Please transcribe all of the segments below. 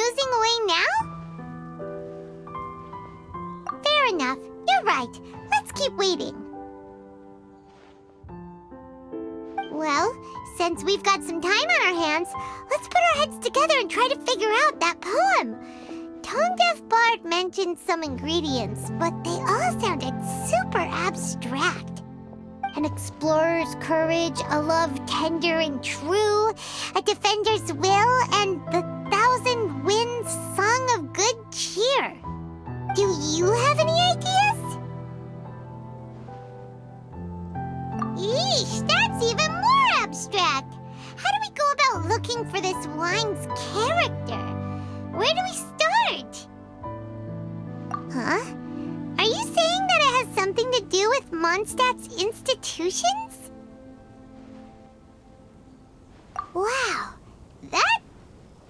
snoozing away now? Fair enough. You're right. Let's keep waiting. Well, since we've got some time on our hands, let's put our heads together and try to figure out that poem. Tone-deaf Bard mentioned some ingredients, but they all sounded super abstract. An explorer's courage, a love tender and true, a defender's will, and the thousand winds song of good cheer. Do you have any ideas? Yeesh, that's even more abstract. How do we go about looking for this wine's character? Where do we start? Huh? Are you saying that it has something to do with Mondstadt's institutions? Wow, that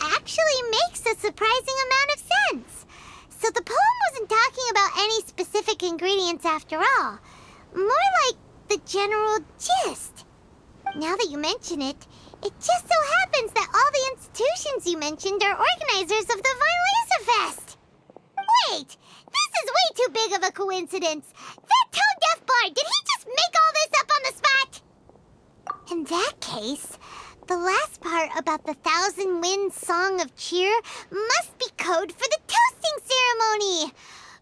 actually makes a surprising amount of sense. So the poem wasn't talking about any specific ingredients after all. More like the general gist. Now that you mention it, it just so happens that all the institutions you mentioned are organizers of the Vine Laser Fest. Wait, this is way too big of a coincidence. That tone-deaf bard, did he just make all this up on the spot? In that case, the last part about the Thousand Winds Song of Cheer must be code for the toasting ceremony.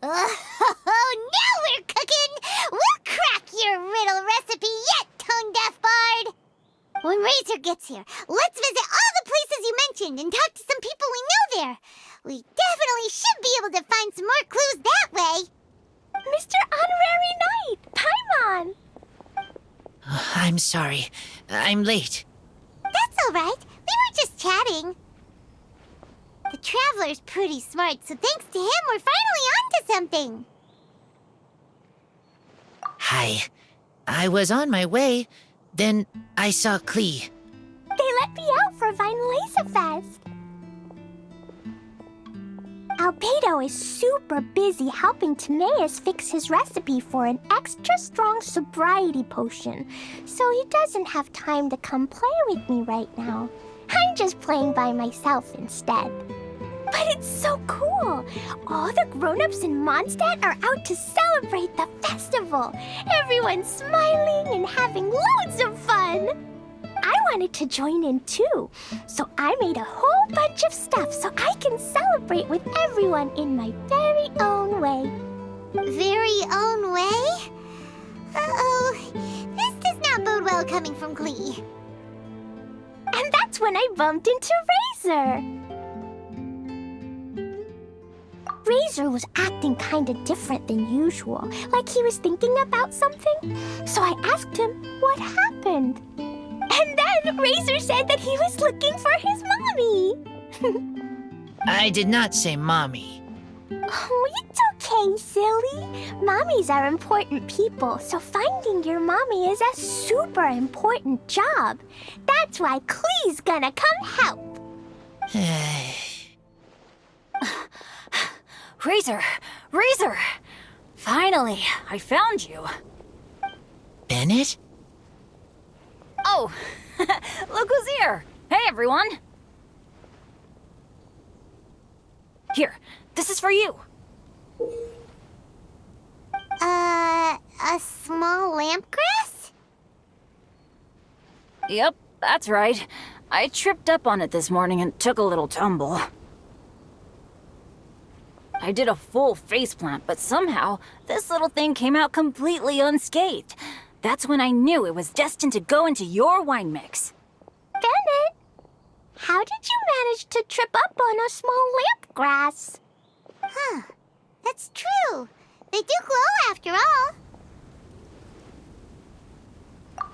Oh, now we're cooking! We'll crack your riddle recipe yet, tone-deaf bard! When Razor gets here, let's visit all the places you mentioned and talk to some people we know there. We definitely should be able to find some more clues that way. Mr. Honorary Knight, Paimon! I'm sorry. I'm late. That's all right. We were just chatting. The Traveler's pretty smart, so thanks to him, we're finally onto something. Hi. I was on my way. Then I saw Klee. They let me out for Vine Laser Fest. Albedo is super busy helping Timaeus fix his recipe for an extra strong sobriety potion, so he doesn't have time to come play with me right now. I'm just playing by myself instead. But it's so cool! All the grown-ups in Mondstadt are out to celebrate the festival. Everyone's smiling and having loads of fun. I wanted to join in too, so I made a whole bunch of stuff so I can celebrate with everyone in my very own way. Very own way? Uh-oh, this does not bode well coming from Klee. And that's when I bumped into Razor. Razor was acting kinda different than usual, like he was thinking about something. So I asked him what happened. And then Razor said that he was looking for his mommy. I did not say mommy. Oh, it's okay, silly. Mommies are important people, so finding your mommy is a super important job. That's why Klee's gonna come help. Razor! Razor! Finally, I found you. Bennett? Oh, look who's here. Hey, everyone. Here, this is for you. A small lampgrass? Yep, that's right. I tripped up on it this morning and took a little tumble. I did a full faceplant, but somehow this little thing came out completely unscathed. That's when I knew it was destined to go into your wine mix. Bennett, how did you manage to trip up on a small lampgrass? Huh, that's true. They do glow after all.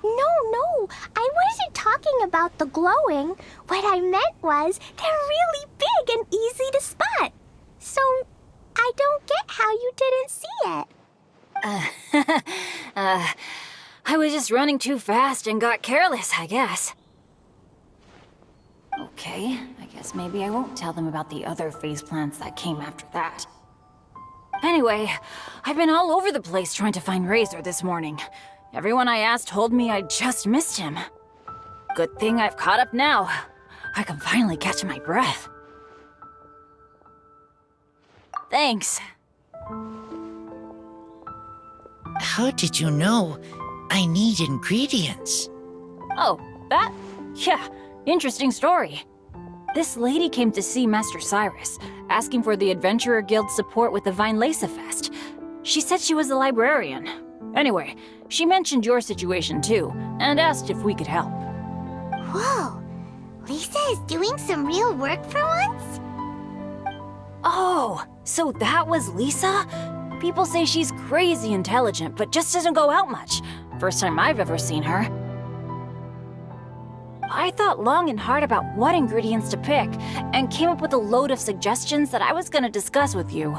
No, I wasn't talking about the glowing. What I meant was they're really big and easy to spot. So, I don't get how you didn't see it. I was just running too fast and got careless, I guess. Okay, I guess maybe I won't tell them about the other faceplants that came after that. Anyway, I've been all over the place trying to find Razor this morning. Everyone I asked told me I just missed him. Good thing I've caught up now. I can finally catch my breath. Thanks. How did you know I need ingredients? Oh, that? Yeah, interesting story. This lady came to see Master Cyrus, asking for the Adventurer Guild's support with the Vine Lesa Fest. She said she was a librarian. Anyway, she mentioned your situation too, and asked if we could help. Whoa, Lisa is doing some real work for once? Oh, so that was Lisa? People say she's crazy intelligent, but just doesn't go out much. First time I've ever seen her. I thought long and hard about what ingredients to pick, and came up with a load of suggestions that I was gonna discuss with you.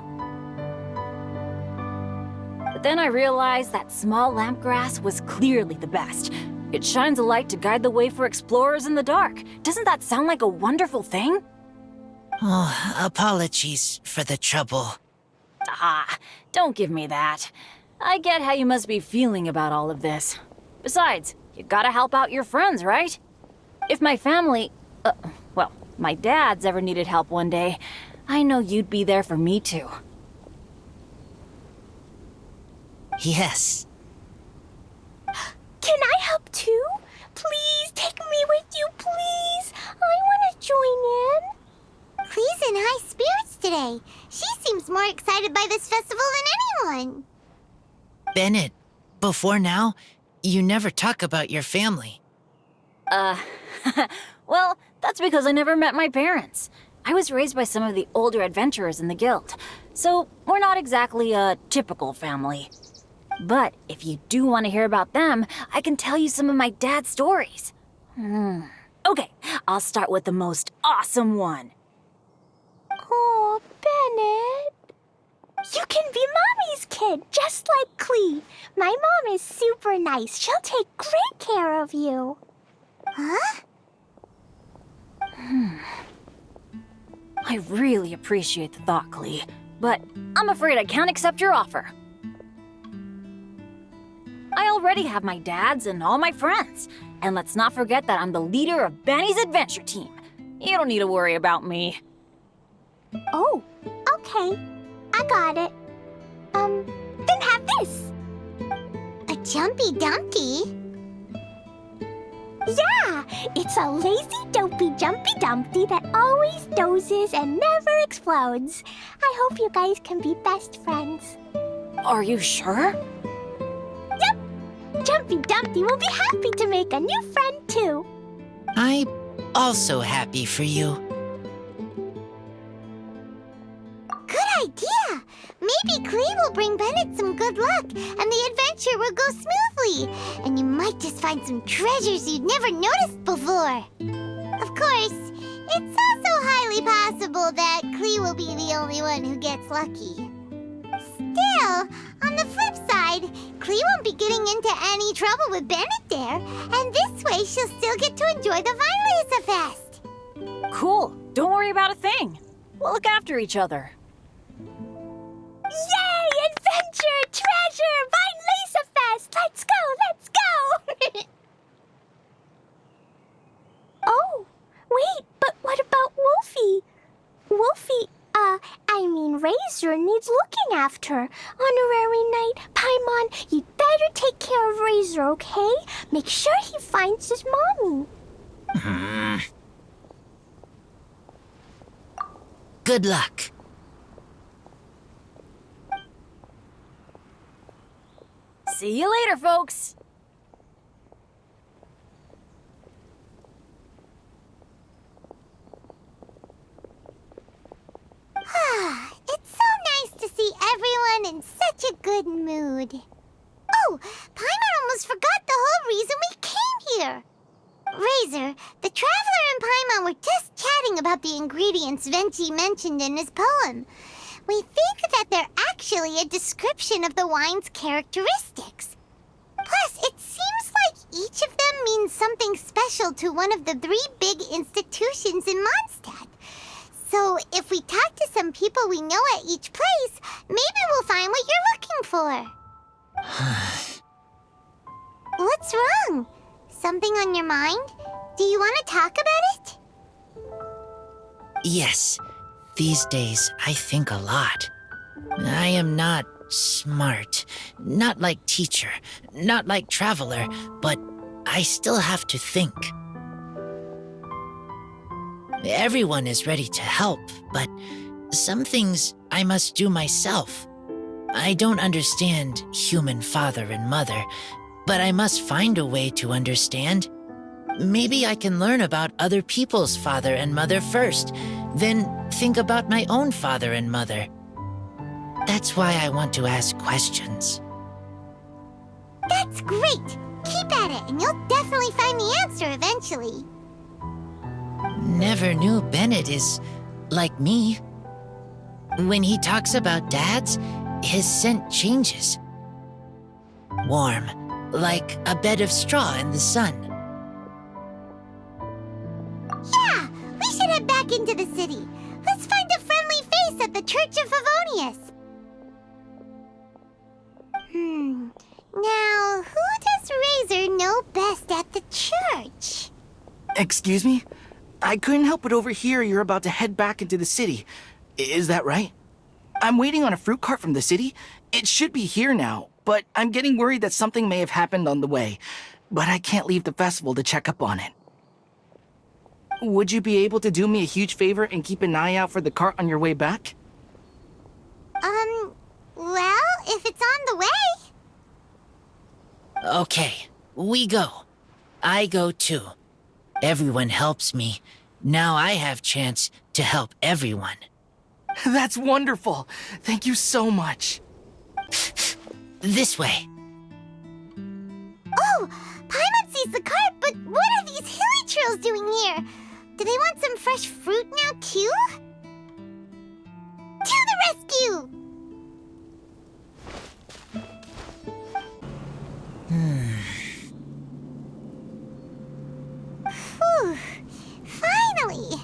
But then I realized that small lampgrass was clearly the best. It shines a light to guide the way for explorers in the dark. Doesn't that sound like a wonderful thing? Oh, apologies for the trouble. Ah, don't give me that. I get how you must be feeling about all of this. Besides, you gotta help out your friends, right? If my family, well, my dad's ever needed help one day, I know you'd be there for me too. Yes. Can I help too? Please take me with you, please. I want to join in. Clee's in high spirits today. She seems more excited by this festival than anyone. Bennett, before now, you never talk about your family. Well, that's because I never met my parents. I was raised by some of the older adventurers in the guild, so we're not exactly a typical family. But if you do want to hear about them, I can tell you some of my dad's stories. Okay, I'll start with the most awesome one. Oh, Bennett. You can be Mommy's kid, just like Clee. My mom is super nice. She'll take great care of you. Huh? I really appreciate the thought, Clee, but I'm afraid I can't accept your offer. I already have my dad's and all my friends. And let's not forget that I'm the leader of Benny's adventure team. You don't need to worry about me. Oh, okay. I got it. Then have this. A Jumpy Dumpty? Yeah, it's a lazy, dopey, jumpy dumpty that always dozes and never explodes. I hope you guys can be best friends. Are you sure? Yep, Jumpy Dumpty will be happy to make a new friend too. I'm also happy for you. Good idea! Maybe Clee will bring Bennett some good luck, and the adventure will go smoothly. And you might just find some treasures you'd never noticed before. Of course, it's also highly possible that Clee will be the only one who gets lucky. Still, on the flip side, Clee won't be getting into any trouble with Bennett there, and this way she'll still get to enjoy the Vine Lesa Fest. Cool. Don't worry about a thing. We'll look after each other. Yay! Adventure! Treasure! Vine Lesa Fest! Let's go! Let's go! Oh, wait, but what about Wolfie? Wolfie, Razor needs looking after. Honorary Knight, Paimon, you'd better take care of Razor, okay? Make sure he finds his mommy. Good luck. See you later, folks. It's so nice to see everyone in such a good mood. Oh, Paimon almost forgot the whole reason we came here. Razor, the Traveler and Paimon were just chatting about the ingredients Venchi mentioned in his poem. We think that they're actually a description of the wine's characteristics. Plus, it seems like each of them means something special to one of the 3 big institutions in Mondstadt. So if we talk to some people we know at each place, maybe we'll find what you're looking for. What's wrong? Something on your mind? Do you want to talk about it? Yes, these days I think a lot. I am not smart, not like teacher, not like traveler, but I still have to think. Everyone is ready to help, but some things I must do myself. I don't understand human father and mother, but I must find a way to understand. Maybe I can learn about other people's father and mother first, then think about my own father and mother. That's why I want to ask questions. That's great! Keep at it, and you'll definitely find the answer eventually. Never knew Bennett is like me. When he talks about dads, his scent changes. Warm, like a bed of straw in the sun. Yeah, we should head back into the city. Let's find a friendly face at the Church of Favonius. Now, who does Razor know best at the church? Excuse me? I couldn't help but overhear you're about to head back into the city. Is that right? I'm waiting on a fruit cart from the city. It should be here now, but I'm getting worried that something may have happened on the way. But I can't leave the festival to check up on it. Would you be able to do me a huge favor and keep an eye out for the cart on your way back? Well, if it's on the way. Okay, we go. I go too. Everyone helps me. Now I have chance to help everyone. That's wonderful. Thank you so much. This way. Oh, Paimon sees the cart, but what are these hilly trills doing here? Do they want some fresh fruit now, too? To the rescue! Whew. Finally!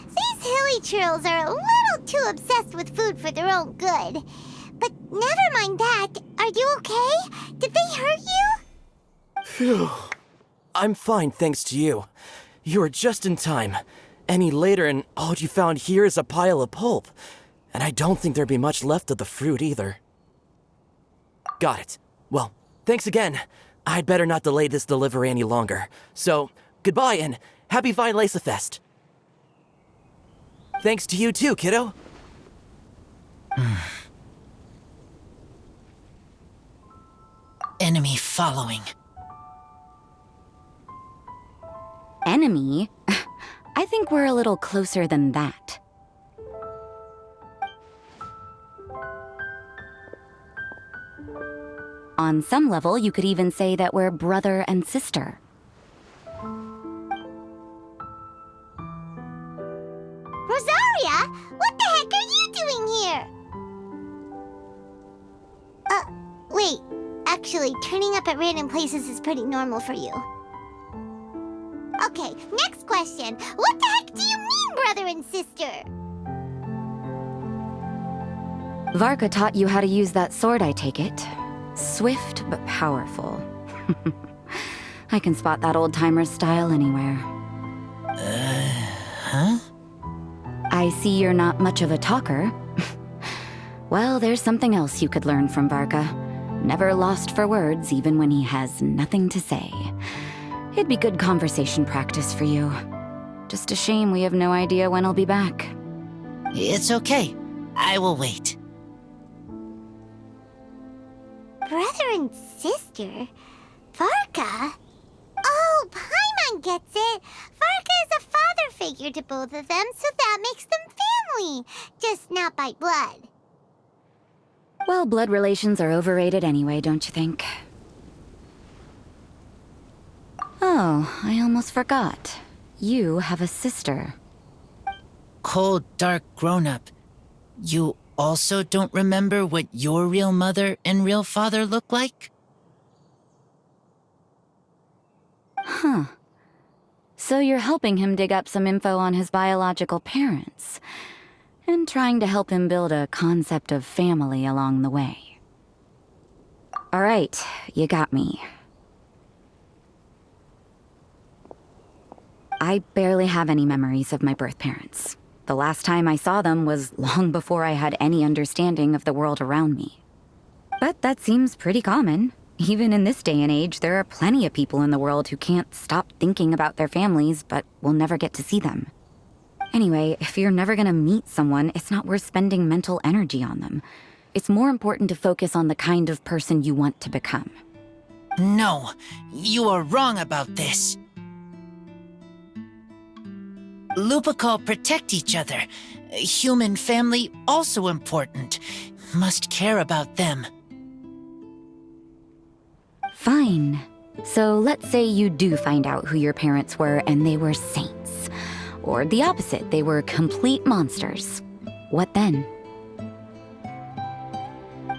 These hilly trills are a little too obsessed with food for their own good. But never mind that. Are you okay? Did they hurt you? Phew. I'm fine, thanks to you. You were just in time. Any later and all you found here is a pile of pulp. And I don't think there'd be much left of the fruit either. Got it. Well, thanks again. I'd better not delay this delivery any longer. So, goodbye and happy Vine Lace Fest. Thanks to you too, kiddo. Enemy following. Enemy? I think we're a little closer than that. On some level, you could even say that we're brother and sister. Rosaria? What the heck are you doing here? Wait. Actually, turning up at random places is pretty normal for you. Okay, next question. What the heck do you mean, brother and sister? Varka taught you how to use that sword, I take it. Swift but powerful. I can spot that old-timer's style anywhere. Huh? I see you're not much of a talker. Well, there's something else you could learn from Varka. Never lost for words, even when he has nothing to say. It'd be good conversation practice for you. Just a shame we have no idea when he'll be back. It's okay. I will wait. Brother and sister? Varka? Oh, Paimon gets it. Varka is a father figure to both of them, so that makes them family. Just not by blood. Well, blood relations are overrated anyway, don't you think? Oh, I almost forgot. You have a sister. Cold, dark grown-up. You also don't remember what your real mother and real father look like? Huh. So you're helping him dig up some info on his biological parents. And trying to help him build a concept of family along the way. All right, you got me. I barely have any memories of my birth parents. The last time I saw them was long before I had any understanding of the world around me. But that seems pretty common. Even in this day and age, there are plenty of people in the world who can't stop thinking about their families, but will never get to see them. Anyway, if you're never gonna meet someone, it's not worth spending mental energy on them. It's more important to focus on the kind of person you want to become. No, you are wrong about this. Lupical protect each other. Human family also important. Must care about them. Fine. So let's say you do find out who your parents were and they were saints. Or the opposite, they were complete monsters. What then?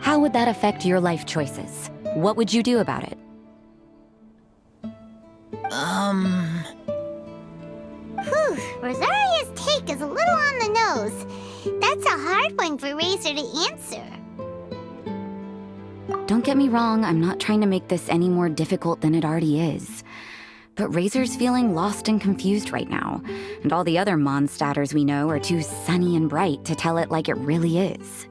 How would that affect your life choices? What would you do about it? Whew, Rosaria's take is a little on the nose. That's a hard one for Razor to answer. Don't get me wrong, I'm not trying to make this any more difficult than it already is. But Razor's feeling lost and confused right now, and all the other monstators we know are too sunny and bright to tell it like it really is.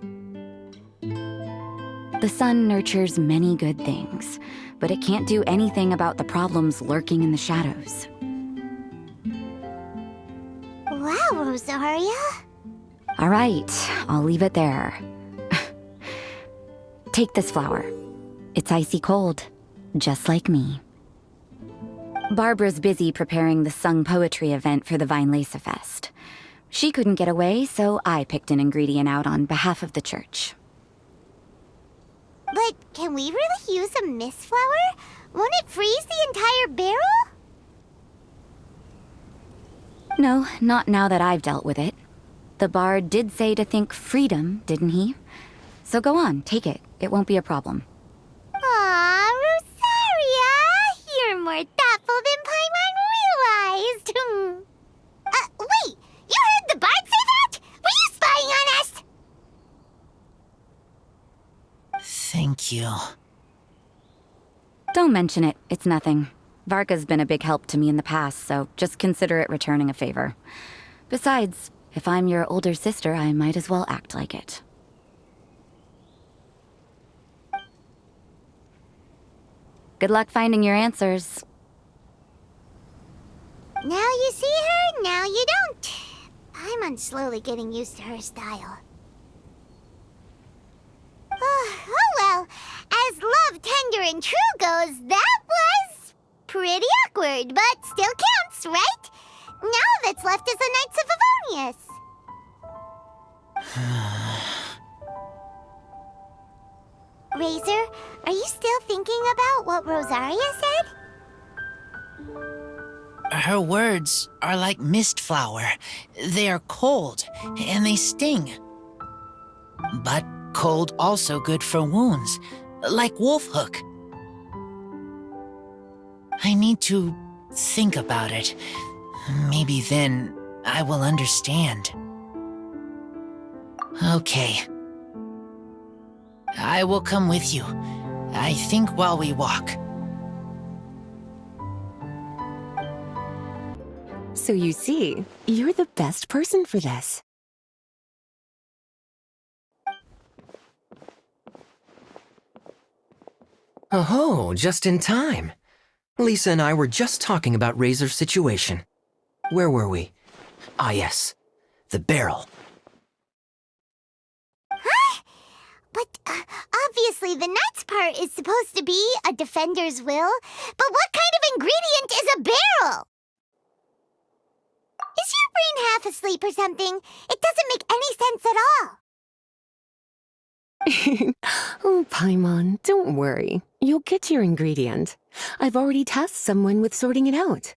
The sun nurtures many good things, but it can't do anything about the problems lurking in the shadows. Wow, Rosaria. All right, I'll leave it there. Take this flower. It's icy cold, just like me. Barbara's busy preparing the sung poetry event for the Vinelesa Fest. She couldn't get away, so I picked an ingredient out on behalf of the church. But can we really use a mist flower? Won't it freeze the entire barrel? No, not now that I've dealt with it. The bard did say to think freedom, didn't he? So go on, take it. It won't be a problem. Aw, Rosaria! You're more thoughtful than Paimon realized. Wait! You heard the bard say that? Were you spying on us? Thank you. Don't mention it. It's nothing. Varka's been a big help to me in the past, so just consider it returning a favor. Besides, if I'm your older sister, I might as well act like it. Good luck finding your answers. Now you see her, now you don't. Paimon's slowly getting used to her style. Oh well, as love, tender, and true goes, that was pretty awkward, but still counts, right? Now that's left is the Knights of Favonius. Razor, are you still thinking about what Rosaria said? Her words are like mist flower. They are cold, and they sting. But cold also good for wounds, like wolf hook. I need to think about it. Maybe then I will understand. Okay. I will come with you. I think while we walk. So you see, you're the best person for this. Oh, just in time. Lisa and I were just talking about Razor's situation. Where were we? Ah, yes. The barrel. But obviously the nuts part is supposed to be a defender's will. But what kind of ingredient is a barrel? Is your brain half asleep or something? It doesn't make any sense at all. Oh, Paimon, don't worry. You'll get your ingredient. I've already tasked someone with sorting it out.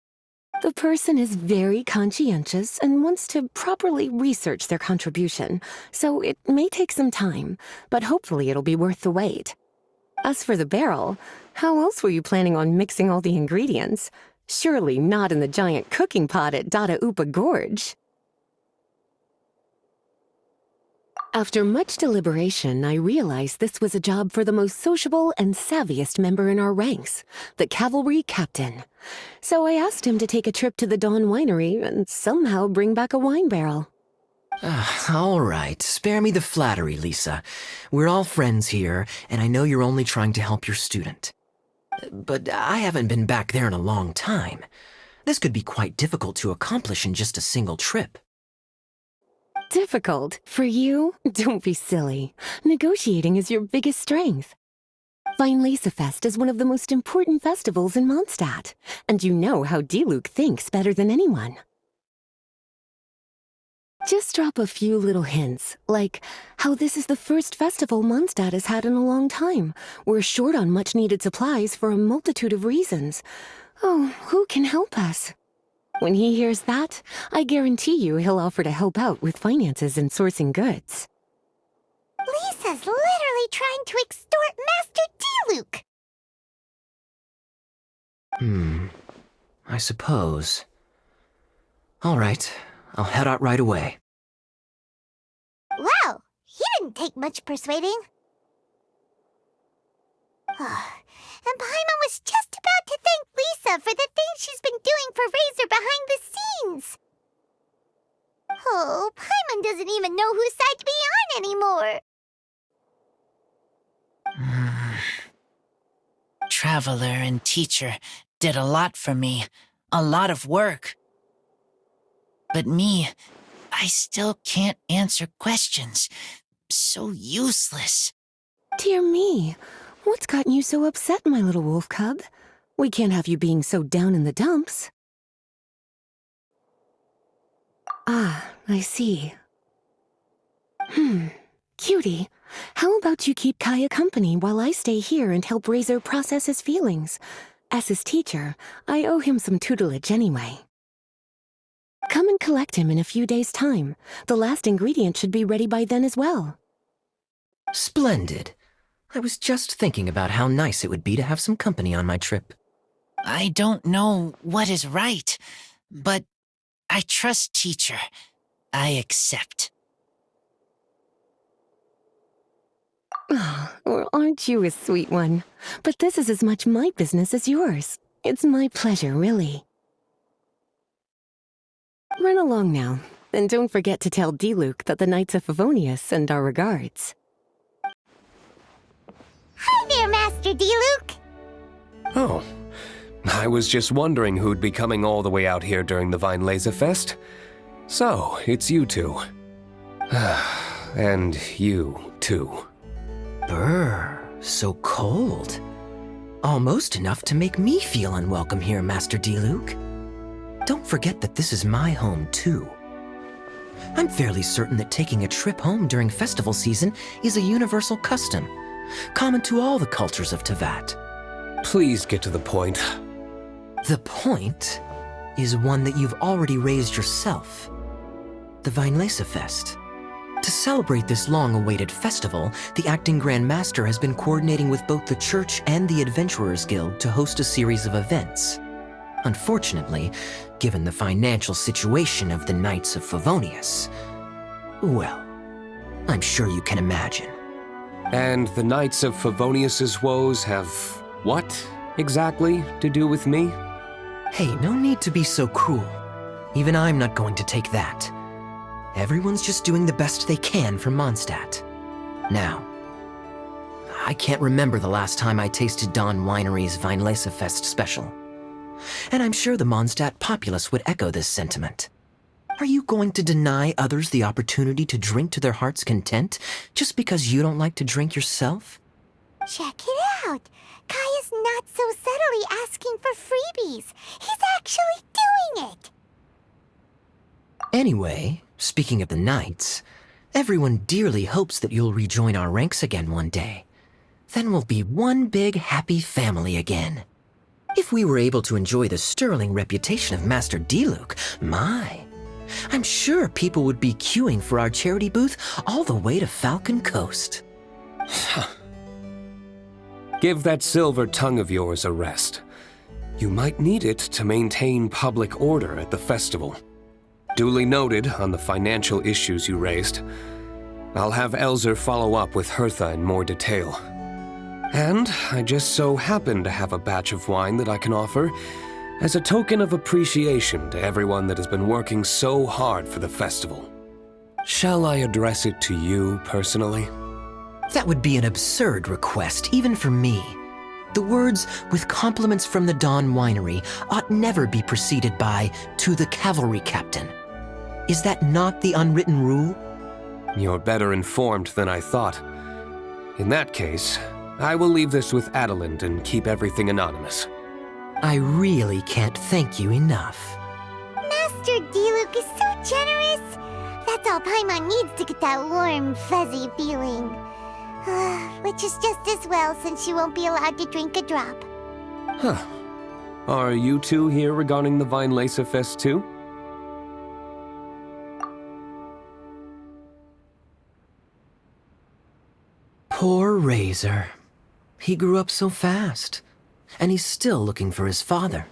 The person is very conscientious and wants to properly research their contribution, so it may take some time, but hopefully it'll be worth the wait. As for the barrel, how else were you planning on mixing all the ingredients? Surely not in the giant cooking pot at Dada Upa Gorge. After much deliberation, I realized this was a job for the most sociable and savviest member in our ranks, the cavalry captain. So I asked him to take a trip to the Dawn Winery and somehow bring back a wine barrel. All right, spare me the flattery, Lisa. We're all friends here, and I know you're only trying to help your student. But I haven't been back there in a long time. This could be quite difficult to accomplish in just a single trip. Difficult? For you? Don't be silly. Negotiating is your biggest strength. Fest is one of the most important festivals in Mondstadt, and you know how Diluc thinks better than anyone. Just drop a few little hints, like how this is the first festival Mondstadt has had in a long time. We're short on much-needed supplies for a multitude of reasons. Oh, who can help us? When he hears that, I guarantee you he'll offer to help out with finances and sourcing goods. Lisa's literally trying to extort Master Diluc. I suppose. All right, I'll head out right away. Wow, he didn't take much persuading. And Paimon was just about to thank Lisa for the things she's been doing for Razor behind the scenes. Oh, Paimon doesn't even know whose side to be on anymore. Traveler and teacher did a lot for me, a lot of work. But me, I still can't answer questions. So useless. Dear me, what's gotten you so upset, my little wolf cub? We can't have you being so down in the dumps. Ah, I see. Cutie, how about you keep Kaya company while I stay here and help Razor process his feelings? As his teacher, I owe him some tutelage anyway. Come and collect him in a few days' time. The last ingredient should be ready by then as well. Splendid. I was just thinking about how nice it would be to have some company on my trip. I don't know what is right, but I trust teacher. I accept. Well, aren't you a sweet one? But this is as much my business as yours. It's my pleasure, really. Run along now, and don't forget to tell Diluc that the Knights of Favonius send our regards. Hi there, Master Diluc. Oh, I was just wondering who'd be coming all the way out here during the Fest. So, it's you two. And you, too. Brr, so cold. Almost enough to make me feel unwelcome here, Master Diluc. Don't forget that this is my home, too. I'm fairly certain that taking a trip home during festival season is a universal custom, common to all the cultures of Teyvat. Please get to the point. The point is one that you've already raised yourself. The Fest. To celebrate this long-awaited festival, the Acting Grand Master has been coordinating with both the Church and the Adventurers Guild to host a series of events. Unfortunately, given the financial situation of the Knights of Favonius, well, I'm sure you can imagine. And the Knights of Favonius's woes have what, exactly, to do with me? Hey, no need to be so cruel. Even I'm not going to take that. Everyone's just doing the best they can for Mondstadt. Now, I can't remember the last time I tasted Dawn Winery's Fest special. And I'm sure the Mondstadt populace would echo this sentiment. Are you going to deny others the opportunity to drink to their heart's content just because you don't like to drink yourself? Check it out. Kaya's not so subtly asking for freebies. He's actually doing it. Anyway, speaking of the Knights, everyone dearly hopes that you'll rejoin our ranks again one day. Then we'll be one big happy family again. If we were able to enjoy the sterling reputation of Master Diluc, I'm sure people would be queuing for our charity booth all the way to Falcon Coast. Give that silver tongue of yours a rest. You might need it to maintain public order at the festival. Duly noted on the financial issues you raised. I'll have Elzer follow up with Hertha in more detail. And I just so happen to have a batch of wine that I can offer as a token of appreciation to everyone that has been working so hard for the festival. Shall I address it to you personally? That would be an absurd request, even for me. The words, "with compliments from the Dawn Winery," ought never be preceded by, "to the cavalry captain." Is that not the unwritten rule? You're better informed than I thought. In that case, I will leave this with Adelind and keep everything anonymous. I really can't thank you enough. Master Diluc is so generous. That's all Paimon needs to get that warm, fuzzy feeling. Which is just as well, since she won't be allowed to drink a drop. Huh. Are you two here regarding the Vine Lacer Fest too? Poor Razor. He grew up so fast, and he's still looking for his father.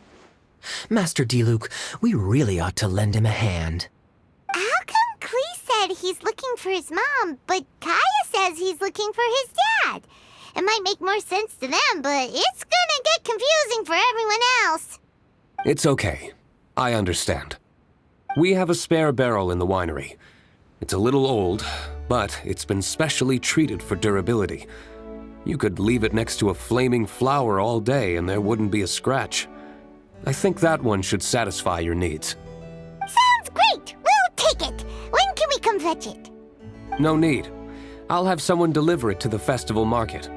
Master Diluc, we really ought to lend him a hand. How come Klee said he's looking for his mom, but Kaya says he's looking for his dad? It might make more sense to them, but it's gonna get confusing for everyone else. It's okay. I understand. We have a spare barrel in the winery. It's a little old, but it's been specially treated for durability. You could leave it next to a flaming flower all day and there wouldn't be a scratch. I think that one should satisfy your needs. Sounds great! We'll take it! When can we come fetch it? No need. I'll have someone deliver it to the festival market.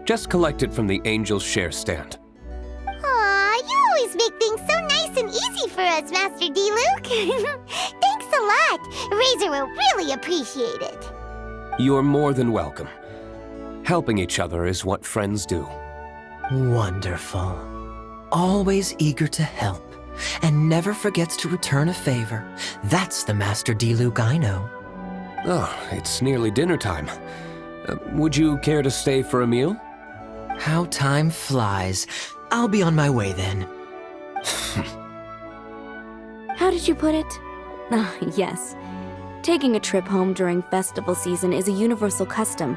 Just collect it from the Angel's Share stand. Aw, you always make things so nice and easy for us, Master Diluc. Thanks a lot. Razor will really appreciate it. You're more than welcome. Helping each other is what friends do. Wonderful. Always eager to help, and never forgets to return a favor. That's the Master Diluc I know. Oh, it's nearly dinner time. Would you care to stay for a meal? How time flies. I'll be on my way then. How did you put it? Ah, yes. Taking a trip home during festival season is a universal custom,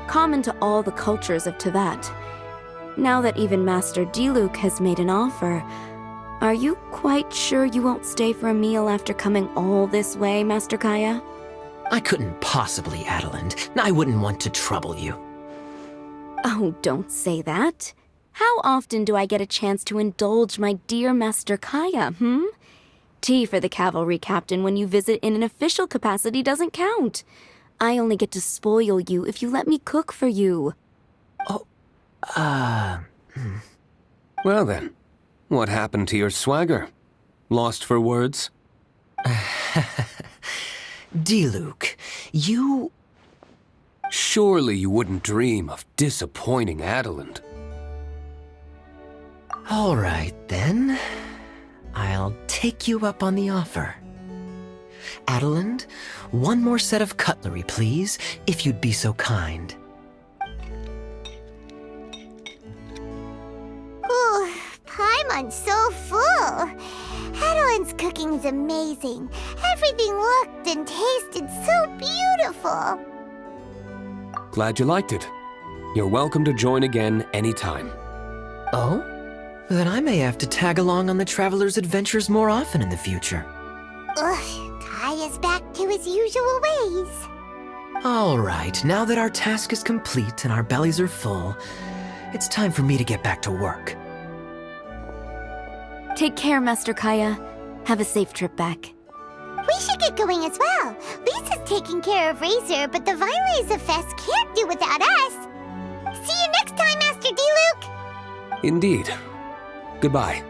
common to all the cultures of Teyvat. Now that even Master Diluc has made an offer, are you quite sure you won't stay for a meal after coming all this way, Master Kaya? I couldn't possibly, Adelind. I wouldn't want to trouble you. Oh, don't say that. How often do I get a chance to indulge my dear Master Kaya, Tea for the cavalry captain when you visit in an official capacity doesn't count. I only get to spoil you if you let me cook for you. Well then, what happened to your swagger? Lost for words? Diluc, you... Surely you wouldn't dream of disappointing Adelind. All right, then. I'll take you up on the offer. Adelind, one more set of cutlery, please, if you'd be so kind. Ooh, Paimon's so full. Adelind's cooking's amazing. Everything looked and tasted so beautiful. Glad you liked it. You're welcome to join again anytime. Oh? Then I may have to tag along on the Traveler's Adventures more often in the future. Ugh, Kaya's back to his usual ways. All right, now that our task is complete and our bellies are full, it's time for me to get back to work. Take care, Master Kaya. Have a safe trip back. We should get going as well. Lisa's taking care of Razor, but the Vine Lacer Fest can't do without us. See you next time, Master Diluc! Indeed. Goodbye.